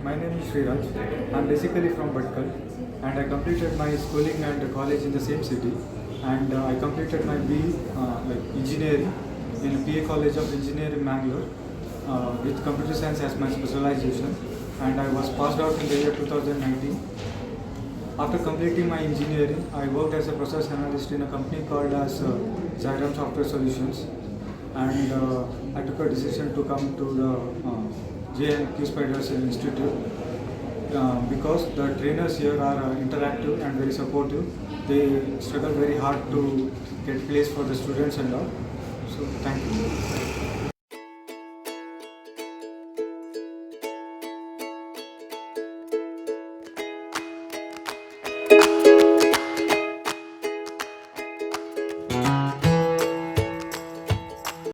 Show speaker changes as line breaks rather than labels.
My name is SHRIRAJ. I am basically from Bhatkal and I completed my schooling and college in the same city, and I completed my BE engineering in PA College of Engineering Mangalore with computer science as my specialization, and I was passed out in the year 2019. After completing my engineering, I worked as a process analyst in a company called as Zyram Software Solutions, and I took a decision to come to the QSPIDERS Institute because the trainers here are interactive and very supportive. They struggle very hard to get place for the students and all. So thank you.